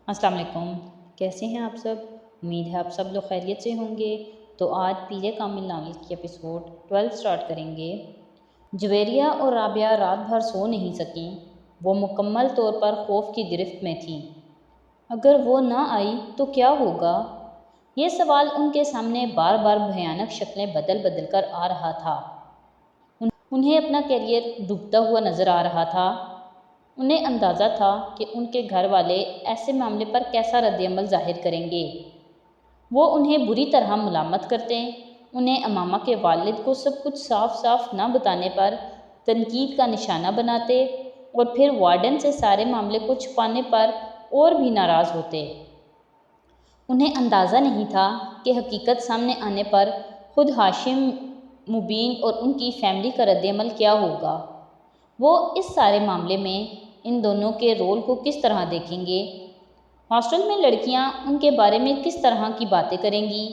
السلام علیکم، کیسے ہیں آپ سب؟ امید ہے آپ سب لوگ خیریت سے ہوں گے۔ تو آج پیر کامل ناول کی ایپیسوڈ 12 سٹارٹ کریں گے۔ جویریہ اور رابعہ رات بھر سو نہیں سکیں۔ وہ مکمل طور پر خوف کی گرفت میں تھیں۔ اگر وہ نہ آئی تو کیا ہوگا؟ یہ سوال ان کے سامنے بار بار بھیانک شکلیں بدل بدل کر آ رہا تھا۔ انہیں اپنا کیریئر ڈوبتا ہوا نظر آ رہا تھا۔ انہیں اندازہ تھا کہ ان کے گھر والے ایسے معاملے پر کیسا رد عمل ظاہر کریں گے۔ وہ انہیں بری طرح ملامت کرتے، انہیں امامہ کے والد کو سب کچھ صاف صاف نہ بتانے پر تنقید کا نشانہ بناتے اور پھر وارڈن سے سارے معاملے کو چھپانے پر اور بھی ناراض ہوتے۔ انہیں اندازہ نہیں تھا کہ حقیقت سامنے آنے پر خود ہاشم، مبین اور ان کی فیملی کا رد عمل کیا ہوگا۔ وہ اس سارے معاملے میں ان دونوں کے رول کو کس طرح دیکھیں گے؟ ہاسٹل میں لڑکیاں ان کے بارے میں کس طرح کی باتیں کریں گی؟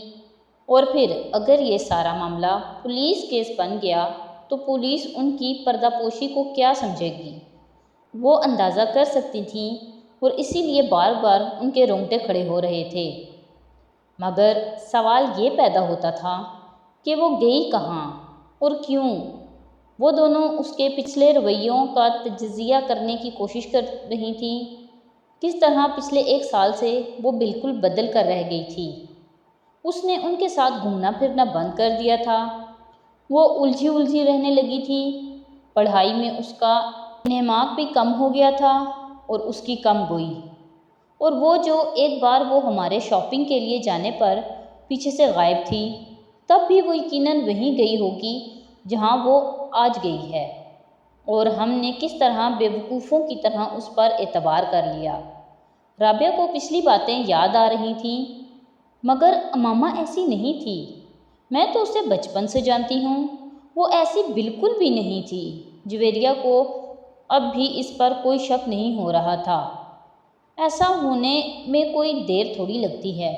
اور پھر اگر یہ سارا معاملہ پولیس کیس بن گیا تو پولیس ان کی پردہ پوشی کو کیا سمجھے گی؟ وہ اندازہ کر سکتی تھیں اور اسی لیے بار بار ان کے رونگٹے کھڑے ہو رہے تھے۔ مگر سوال یہ پیدا ہوتا تھا کہ وہ گئی کہاں اور کیوں؟ وہ دونوں اس کے پچھلے رویوں کا تجزیہ کرنے کی کوشش کر رہی تھیں۔ کس طرح پچھلے 1 سال سے وہ بالکل بدل کر رہ گئی تھی۔ اس نے ان کے ساتھ گھومنا پھرنا بند کر دیا تھا۔ وہ الجھی رہنے لگی تھی۔ پڑھائی میں اس کا انہماک بھی کم ہو گیا تھا اور اس کی کم گوئی۔ اور وہ جو ایک بار وہ ہمارے شاپنگ کے لیے جانے پر پیچھے سے غائب تھی، تب بھی وہ یقیناً وہیں گئی ہوگی جہاں وہ آج گئی ہے، اور ہم نے کس طرح بے وقوفوں کی طرح اس پر اعتبار کر لیا۔ رابعہ کو پچھلی باتیں یاد آ رہی تھیں، مگر امامہ ایسی نہیں تھی۔ میں تو اسے بچپن سے جانتی ہوں، وہ ایسی بالکل بھی نہیں تھی۔ جویریہ کو اب بھی اس پر کوئی شک نہیں ہو رہا تھا۔ ایسا ہونے میں کوئی دیر تھوڑی لگتی ہے،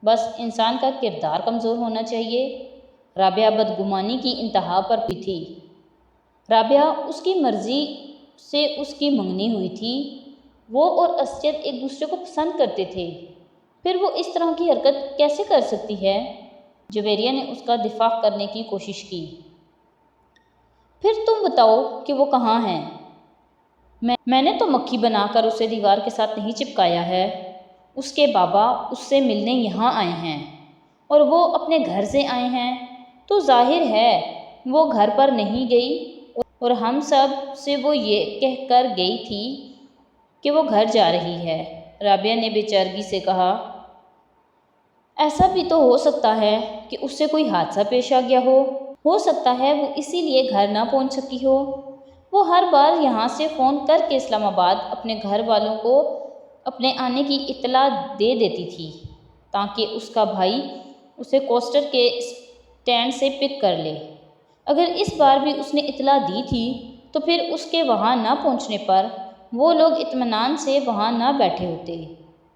بس انسان کا کردار کمزور ہونا چاہیے۔ رابعہ بدگمانی کی انتہا پر بھی تھی۔ رابعہ اس کی مرضی سے اس کی منگنی ہوئی تھی۔ وہ اور اسجد ایک دوسرے کو پسند کرتے تھے، پھر وہ اس طرح کی حرکت کیسے کر سکتی ہے؟ جویریہ نے اس کا دفاع کرنے کی کوشش کی۔ پھر تم بتاؤ کہ وہ کہاں ہیں؟ میں نے تو مکھی بنا کر اسے دیوار کے ساتھ نہیں چپکایا ہے۔ اس کے بابا اس سے ملنے یہاں آئے ہیں اور وہ اپنے گھر سے آئے ہیں، تو ظاہر ہے وہ گھر پر نہیں گئی، اور ہم سب سے وہ یہ کہہ کر گئی تھی کہ وہ گھر جا رہی ہے۔ رابعہ نے بے چارگی سے کہا۔ ایسا بھی تو ہو سکتا ہے کہ اس سے کوئی حادثہ پیش آ گیا ہو سکتا ہے وہ اسی لیے گھر نہ پہنچ سکی ہو۔ وہ ہر بار یہاں سے فون کر کے اسلام آباد اپنے گھر والوں کو اپنے آنے کی اطلاع دے دیتی تھی، تاکہ اس کا بھائی اسے کوسٹر کے اسٹینڈ سے پک کر لے۔ اگر اس بار بھی اس نے اطلاع دی تھی تو پھر اس کے وہاں نہ پہنچنے پر وہ لوگ اطمینان سے وہاں نہ بیٹھے ہوتے۔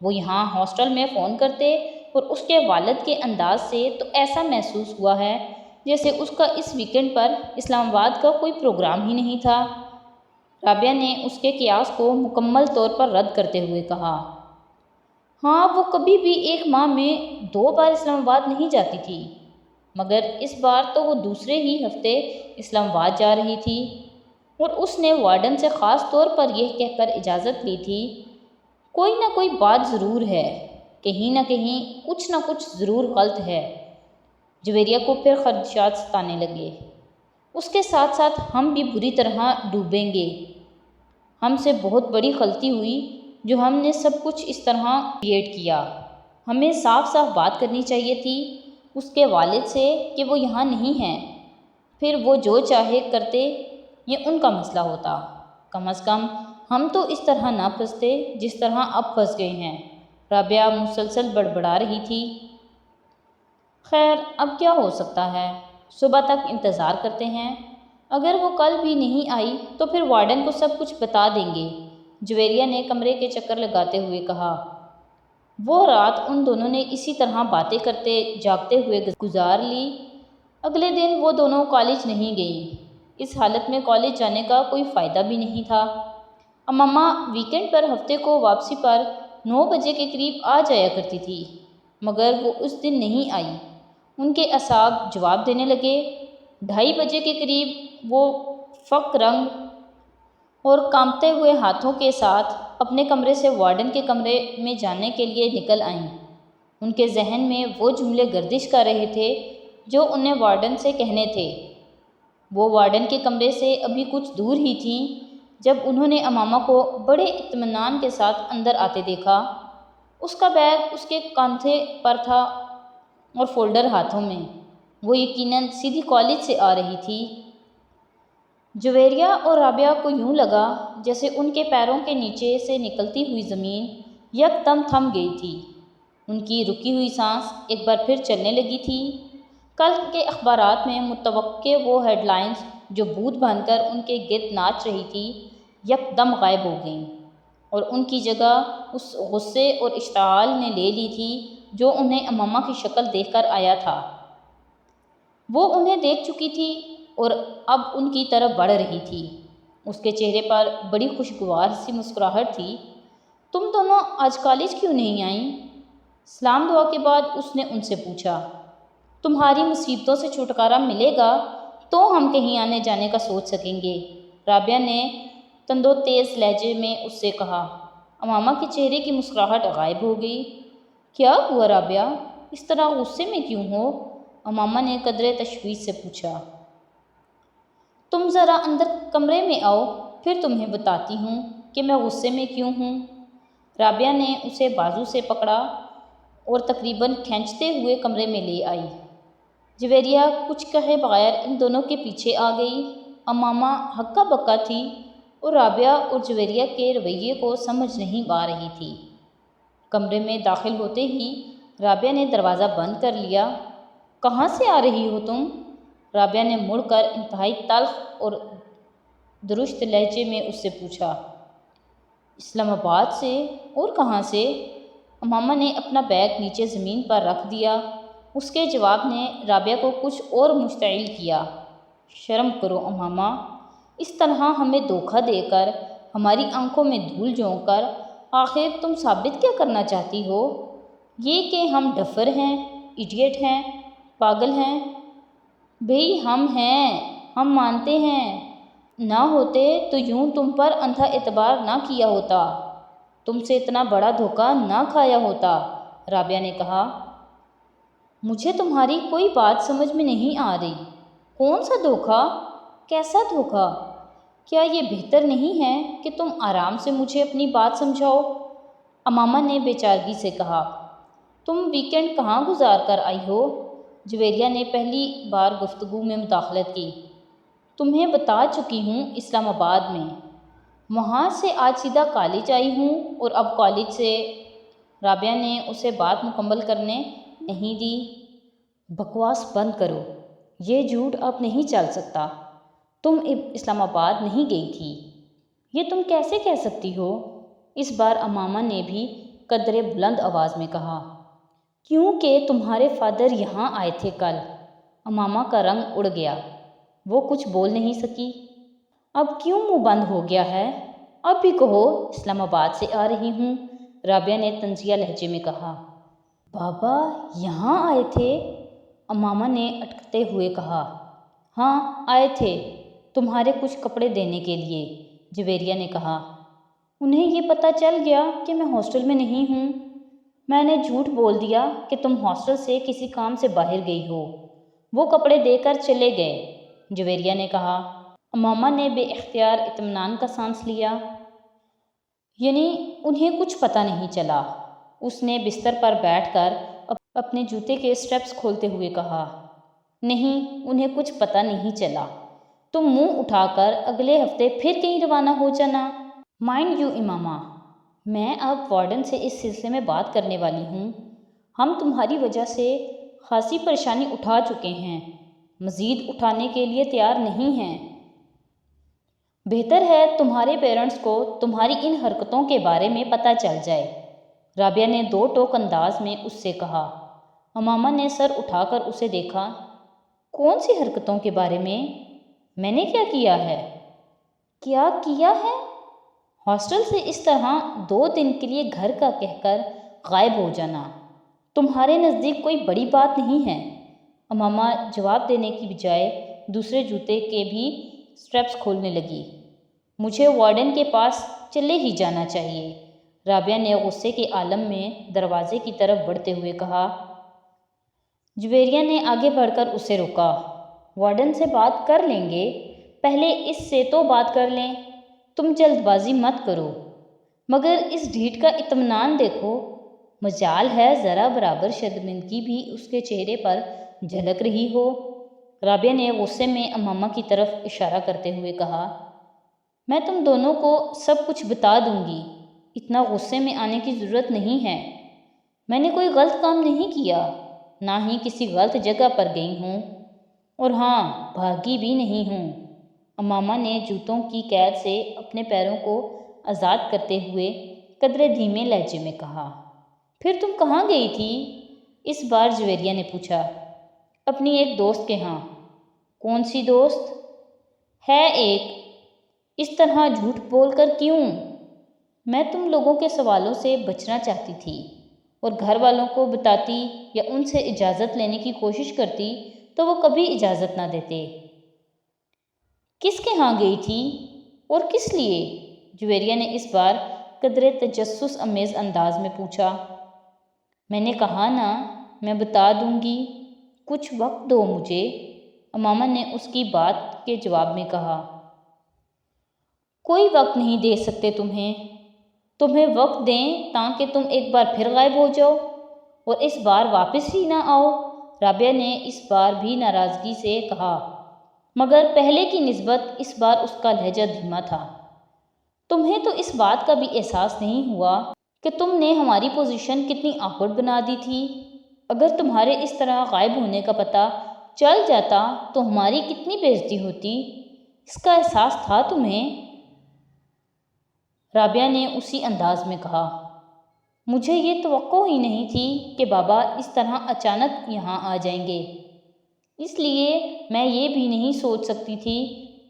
وہ یہاں ہاسٹل میں فون کرتے، اور اس کے والد کے انداز سے تو ایسا محسوس ہوا ہے جیسے اس کا اس ویکنڈ پر اسلام آباد کا کوئی پروگرام ہی نہیں تھا۔ رابعہ نے اس کے قیاس کو مکمل طور پر رد کرتے ہوئے کہا۔ ہاں، وہ کبھی بھی 1 ماہ میں 2 بار اسلام آباد نہیں جاتی تھی، مگر اس بار تو وہ دوسرے ہی ہفتے اسلام آباد جا رہی تھی، اور اس نے وارڈن سے خاص طور پر یہ کہہ کر اجازت لی تھی، کوئی نہ کوئی بات ضرور ہے، کہیں نہ کہیں کچھ نہ کچھ ضرور غلط ہے۔ جویریہ کو پھر خدشات ستانے لگے۔ اس کے ساتھ ساتھ ہم بھی بری طرح ڈوبیں گے۔ ہم سے بہت بڑی غلطی ہوئی جو ہم نے سب کچھ اس طرح کریٹ کیا۔ ہمیں صاف صاف بات کرنی چاہیے تھی اس کے والد سے کہ وہ یہاں نہیں ہیں، پھر وہ جو چاہے کرتے، یہ ان کا مسئلہ ہوتا۔ کم از کم ہم تو اس طرح نہ پھنستے جس طرح اب پھنس گئے ہیں۔ رابعہ مسلسل بڑبڑا رہی تھی۔ خیر، اب کیا ہو سکتا ہے؟ صبح تک انتظار کرتے ہیں۔ اگر وہ کل بھی نہیں آئی تو پھر وارڈن کو سب کچھ بتا دیں گے، جویریہ نے کمرے کے چکر لگاتے ہوئے کہا۔ وہ رات ان دونوں نے اسی طرح باتیں کرتے جاگتے ہوئے گزار لی۔ اگلے دن وہ دونوں کالج نہیں گئیں۔ اس حالت میں کالج جانے کا کوئی فائدہ بھی نہیں تھا۔ امامہ ویکنڈ پر ہفتے کو واپسی پر 9 بجے کے قریب آ جایا کرتی تھی، مگر وہ اس دن نہیں آئی۔ ان کے اعصاب جواب دینے لگے۔ 2:30 بجے کے قریب وہ فک رنگ اور کانپتے ہوئے ہاتھوں کے ساتھ اپنے کمرے سے وارڈن کے کمرے میں جانے کے لیے نکل آئیں۔ ان کے ذہن میں وہ جملے گردش کر رہے تھے جو انہیں وارڈن سے کہنے تھے۔ وہ وارڈن کے کمرے سے ابھی کچھ دور ہی تھیں جب انہوں نے امامہ کو بڑے اطمینان کے ساتھ اندر آتے دیکھا۔ اس کا بیگ اس کے کاندھے پر تھا اور فولڈر ہاتھوں میں۔ وہ یقیناً سیدھی کالج سے آ رہی تھی۔ جویریہ اور رابعہ کو یوں لگا جیسے ان کے پیروں کے نیچے سے نکلتی ہوئی زمین یکدم تھم گئی تھی۔ ان کی رکی ہوئی سانس ایک بار پھر چلنے لگی تھی۔ کل کے اخبارات میں متوقع وہ ہیڈ لائنز جو بھوت بن کر ان کے گرد ناچ رہی تھی یکدم غائب ہو گئیں، اور ان کی جگہ اس غصے اور اشتعال نے لے لی تھی جو انہیں امامہ کی شکل دیکھ کر آیا تھا۔ وہ انہیں دیکھ چکی تھی اور اب ان کی طرف بڑھ رہی تھی۔ اس کے چہرے پر بڑی خوشگوار سی مسکراہٹ تھی۔ تم دونوں آج کالج کیوں نہیں آئیں؟ سلام دعا کے بعد اس نے ان سے پوچھا۔ تمہاری مصیبتوں سے چھٹکارا ملے گا تو ہم کہیں آنے جانے کا سوچ سکیں گے، رابعہ نے تند و تیز لہجے میں اس سے کہا۔ امامہ کے چہرے کی مسکراہٹ غائب ہو گئی۔ کیا ہوا رابعہ؟ اس طرح غصے میں کیوں ہو؟ امامہ نے قدرے تشویش سے پوچھا۔ تم ذرا اندر کمرے میں آؤ، پھر تمہیں بتاتی ہوں کہ میں غصے میں کیوں ہوں۔ رابعہ نے اسے بازو سے پکڑا اور تقریباً کھینچتے ہوئے کمرے میں لے آئی۔ جویریہ کچھ کہے بغیر ان دونوں کے پیچھے آ گئی۔ امامہ ہکا بکا تھی اور رابعہ اور جویریہ کے رویے کو سمجھ نہیں پا رہی تھی۔ کمرے میں داخل ہوتے ہی رابعہ نے دروازہ بند کر لیا۔ کہاں سے آ رہی ہو تم؟ رابعہ نے مڑ کر انتہائی تلخ اور درشت لہجے میں اس سے پوچھا۔ اسلام آباد سے، اور کہاں سے؟ امامہ نے اپنا بیگ نیچے زمین پر رکھ دیا۔ اس کے جواب نے رابعہ کو کچھ اور مشتعل کیا۔ شرم کرو امامہ، اس طرح ہمیں دھوکہ دے کر، ہماری آنکھوں میں دھول جھونک کر، آخر تم ثابت کیا کرنا چاہتی ہو؟ یہ کہ ہم ڈفر ہیں، ایڈیٹ ہیں، پاگل ہیں؟ بھئی ہم ہیں، ہم مانتے ہیں۔ نہ ہوتے تو یوں تم پر اندھا اعتبار نہ کیا ہوتا، تم سے اتنا بڑا دھوکہ نہ کھایا ہوتا، رابعہ نے کہا۔ مجھے تمہاری کوئی بات سمجھ میں نہیں آ رہی۔ کون سا دھوکہ؟ کیسا دھوکہ؟ کیا یہ بہتر نہیں ہے کہ تم آرام سے مجھے اپنی بات سمجھاؤ؟ امامہ نے بے چارگی سے کہا۔ تم ویکینڈ کہاں گزار کر آئی ہو؟ جویریہ نے پہلی بار گفتگو میں مداخلت کی۔ تمہیں بتا چکی ہوں، اسلام آباد میں۔ وہاں سے آج سیدھا کالج آئی ہوں، اور اب کالج سے۔ رابعہ نے اسے بات مکمل کرنے نہیں دی۔ بکواس بند کرو، یہ جھوٹ اب نہیں چل سکتا۔ تم اسلام آباد نہیں گئی تھی، یہ تم کیسے کہہ سکتی ہو؟ اس بار امامہ نے بھی قدرے بلند آواز میں کہا۔ کیونکہ تمہارے فادر یہاں آئے تھے کل۔ امامہ کا رنگ اڑ گیا، وہ کچھ بول نہیں سکی۔ اب کیوں منہ بند ہو گیا ہے؟ اب بھی کہو اسلام آباد سے آ رہی ہوں، رابعہ نے طنزیہ لہجے میں کہا۔ بابا یہاں آئے تھے؟ امامہ نے اٹکتے ہوئے کہا۔ ہاں آئے تھے، تمہارے کچھ کپڑے دینے کے لیے، جویریہ نے کہا۔ انہیں یہ پتہ چل گیا کہ میں ہاسٹل میں نہیں ہوں؟ میں نے جھوٹ بول دیا کہ تم ہاسٹل سے کسی کام سے باہر گئی ہو۔ وہ کپڑے دے کر چلے گئے، جویریہ نے کہا۔ امامہ نے بے اختیار اطمینان کا سانس لیا۔ یعنی انہیں کچھ پتہ نہیں چلا؟ اس نے بستر پر بیٹھ کر اپنے جوتے کے اسٹریپس کھولتے ہوئے کہا۔ نہیں، انہیں کچھ پتہ نہیں چلا۔ تم منہ اٹھا کر اگلے ہفتے پھر کہیں روانہ ہو جانا۔ مائنڈ یو امامہ، میں اب وارڈن سے اس سلسلے میں بات کرنے والی ہوں۔ ہم تمہاری وجہ سے خاصی پریشانی اٹھا چکے ہیں، مزید اٹھانے کے لیے تیار نہیں ہیں۔ بہتر ہے تمہارے پیرنٹس کو تمہاری ان حرکتوں کے بارے میں پتہ چل جائے، رابعہ نے دو ٹوک انداز میں اس سے کہا۔ امامہ نے سر اٹھا کر اسے دیکھا۔ کون سی حرکتوں کے بارے میں؟ میں نے کیا کیا ہے؟ کیا کیا ہے؟ ہاسٹل سے اس طرح 2 دن کے لیے گھر کا کہہ کر غائب ہو جانا تمہارے نزدیک کوئی بڑی بات نہیں ہے۔ امامہ جواب دینے کی بجائے دوسرے جوتے کے بھی اسٹریپس کھولنے لگی۔ مجھے وارڈن کے پاس چلے ہی جانا چاہیے، رابعہ نے غصے کے عالم میں دروازے کی طرف بڑھتے ہوئے کہا۔ جویریہ نے آگے بڑھ کر اسے روکا۔ وارڈن سے بات کر لیں گے، پہلے اس سے تو بات کر لیں۔ تم جلد بازی مت کرو، مگر اس ڈھیٹ کا اطمینان دیکھو۔ مجال ہے ذرا برابر شرمندگی بھی اس کے چہرے پر جھلک رہی ہو۔ رابعہ نے غصے میں امامہ کی طرف اشارہ کرتے ہوئے کہا، میں تم دونوں کو سب کچھ بتا دوں گی، اتنا غصے میں آنے کی ضرورت نہیں ہے۔ میں نے کوئی غلط کام نہیں کیا، نہ ہی کسی غلط جگہ پر گئی ہوں، اور ہاں بھاگی بھی نہیں ہوں۔ امامہ نے جوتوں کی قید سے اپنے پیروں کو آزاد کرتے ہوئے قدرے دھیمے لہجے میں کہا۔ پھر تم کہاں گئی تھی؟ اس بار جویریہ نے پوچھا۔ اپنی ایک دوست کے ہاں۔ کون سی دوست؟ ہے ایک۔ اس طرح جھوٹ بول کر کیوں؟ میں تم لوگوں کے سوالوں سے بچنا چاہتی تھی، اور گھر والوں کو بتاتی یا ان سے اجازت لینے کی کوشش کرتی تو وہ کبھی اجازت نہ دیتے۔ کس کے ہاں گئی تھی اور کس لیے؟ جویریہ نے اس بار قدرے تجسس امیز انداز میں پوچھا۔ میں نے کہا نا، میں بتا دوں گی، کچھ وقت دو مجھے، امامہ نے اس کی بات کے جواب میں کہا۔ کوئی وقت نہیں دے سکتے تمہیں وقت دیں تاکہ تم ایک بار پھر غائب ہو جاؤ اور اس بار واپس ہی نہ آؤ، رابعہ نے اس بار بھی ناراضگی سے کہا، مگر پہلے کی نسبت اس بار اس کا لہجہ دھیما تھا۔ تمہیں تو اس بات کا بھی احساس نہیں ہوا کہ تم نے ہماری پوزیشن کتنی آکورڈ بنا دی تھی؟ اگر تمہارے اس طرح غائب ہونے کا پتہ چل جاتا تو ہماری کتنی بے عزتی ہوتی، اس کا احساس تھا تمہیں؟ رابعہ نے اسی انداز میں کہا۔ مجھے یہ توقع ہی نہیں تھی کہ بابا اس طرح اچانک یہاں آ جائیں گے، اس لیے میں یہ بھی نہیں سوچ سکتی تھی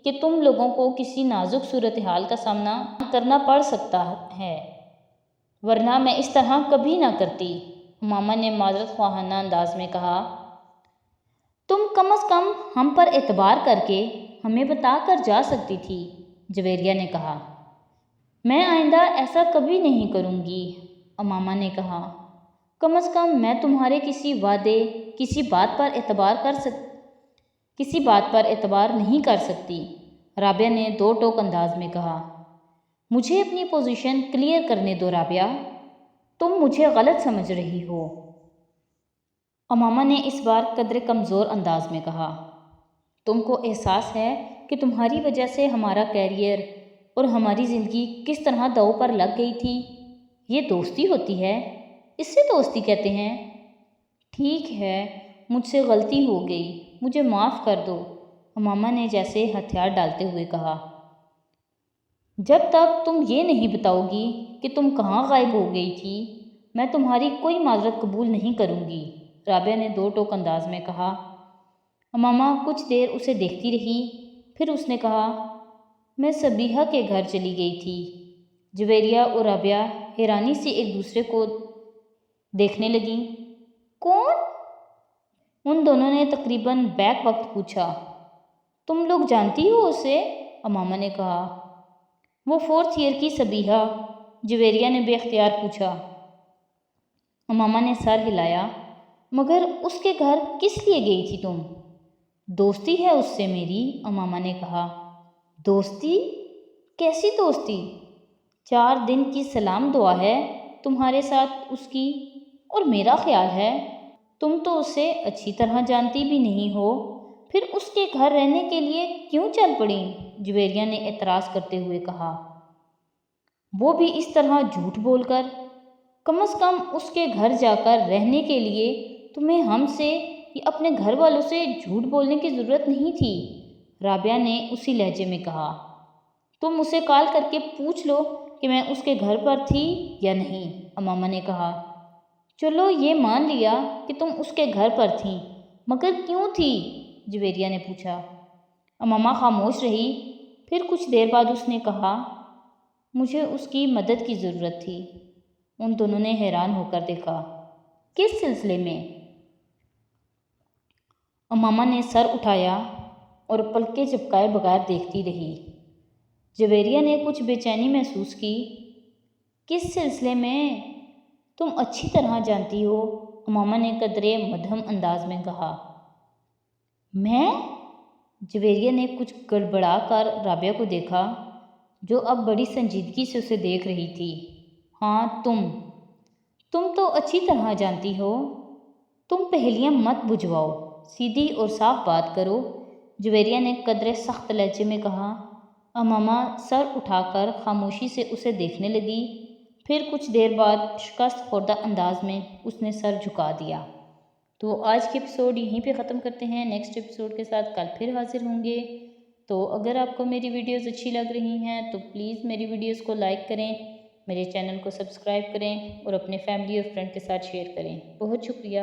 کہ تم لوگوں کو کسی نازک صورتحال کا سامنا کرنا پڑ سکتا ہے، ورنہ میں اس طرح کبھی نہ کرتی، امامہ نے معذرت خواہانہ انداز میں کہا۔ تم کم از کم ہم پر اعتبار کر کے ہمیں بتا کر جا سکتی تھی، جویریہ نے کہا۔ میں آئندہ ایسا کبھی نہیں کروں گی، امامہ نے کہا۔ کم از کم میں تمہارے کسی وعدے، کسی بات پر اعتبار نہیں کر سکتی، رابعہ نے دو ٹوک انداز میں کہا۔ مجھے اپنی پوزیشن کلیئر کرنے دو رابعہ، تم مجھے غلط سمجھ رہی ہو، امامہ نے اس بار قدرے کمزور انداز میں کہا۔ تم کو احساس ہے کہ تمہاری وجہ سے ہمارا کیریئر اور ہماری زندگی کس طرح داؤ پر لگ گئی تھی؟ یہ دوستی ہوتی ہے، اس سے دوستی کہتے ہیں؟ ٹھیک ہے، مجھ سے غلطی ہو گئی، مجھے معاف کر دو، امامہ نے جیسے ہتھیار ڈالتے ہوئے کہا۔ جب تک تم یہ نہیں بتاؤ گی کہ تم کہاں غائب ہو گئی تھی، میں تمہاری کوئی معذرت قبول نہیں کروں گی، رابعہ نے دو ٹوک انداز میں کہا۔ امامہ کچھ دیر اسے دیکھتی رہی، پھر اس نے کہا، میں صبیحہ کے گھر چلی گئی تھی۔ جویریہ اور رابعہ حیرانی سے ایک دوسرے کو دیکھنے لگیں۔ کون؟ ان دونوں نے تقریباً بیک وقت پوچھا۔ تم لوگ جانتی ہو اسے؟ امامہ نے کہا۔ وہ 4th ایئر کی صبیحہ، جویریہ نے بے اختیار پوچھا۔ امامہ نے سر ہلایا۔ مگر اس کے گھر کس لیے گئی تھی تم؟ دوستی ہے اس سے میری، امامہ نے کہا۔ دوستی؟ کیسی دوستی؟ 4 دن کی سلام دعا ہے تمہارے ساتھ اس کی، اور میرا خیال ہے تم تو اسے اچھی طرح جانتی بھی نہیں ہو، پھر اس کے گھر رہنے کے لیے کیوں چل پڑیں؟ جویریہ نے اعتراض کرتے ہوئے کہا۔ وہ بھی اس طرح جھوٹ بول کر؟ کم از کم اس کے گھر جا کر رہنے کے لیے تمہیں ہم سے یا اپنے گھر والوں سے جھوٹ بولنے کی ضرورت نہیں تھی، رابعہ نے اسی لہجے میں کہا۔ تم اسے کال کر کے پوچھ لو کہ میں اس کے گھر پر تھی یا نہیں، امامہ نے کہا۔ چلو یہ مان لیا کہ تم اس کے گھر پر تھیں، مگر کیوں تھی؟ جویریہ نے پوچھا۔ امامہ خاموش رہی، پھر کچھ دیر بعد اس نے کہا، مجھے اس کی مدد کی ضرورت تھی۔ ان دونوں نے حیران ہو کر دیکھا۔ کس سلسلے میں؟ امامہ نے سر اٹھایا اور پلکیں جھپکائے بغیر دیکھتی رہی۔ جویریہ نے کچھ بے چینی محسوس کی۔ کس سلسلے میں؟ تم اچھی طرح جانتی ہو، امامہ نے قدرے مدھم انداز میں کہا۔ میں؟ جویریہ نے کچھ گڑبڑا کر رابعہ کو دیکھا، جو اب بڑی سنجیدگی سے اسے دیکھ رہی تھی۔ ہاں تم تو اچھی طرح جانتی ہو۔ تم پہیلیاں مت بجھواؤ، سیدھی اور صاف بات کرو، جویریہ نے قدرے سخت لہجے میں کہا۔ امامہ سر اٹھا کر خاموشی سے اسے دیکھنے لگی، پھر کچھ دیر بعد شکست خوردہ انداز میں اس نے سر جھکا دیا۔ تو آج کے ایپیسوڈ یہیں پہ ختم کرتے ہیں، نیکسٹ ایپیسوڈ کے ساتھ کل پھر حاضر ہوں گے۔ تو اگر آپ کو میری ویڈیوز اچھی لگ رہی ہیں تو پلیز میری ویڈیوز کو لائک کریں، میرے چینل کو سبسکرائب کریں اور اپنے فیملی اور فرینڈ کے ساتھ شیئر کریں۔ بہت شکریہ۔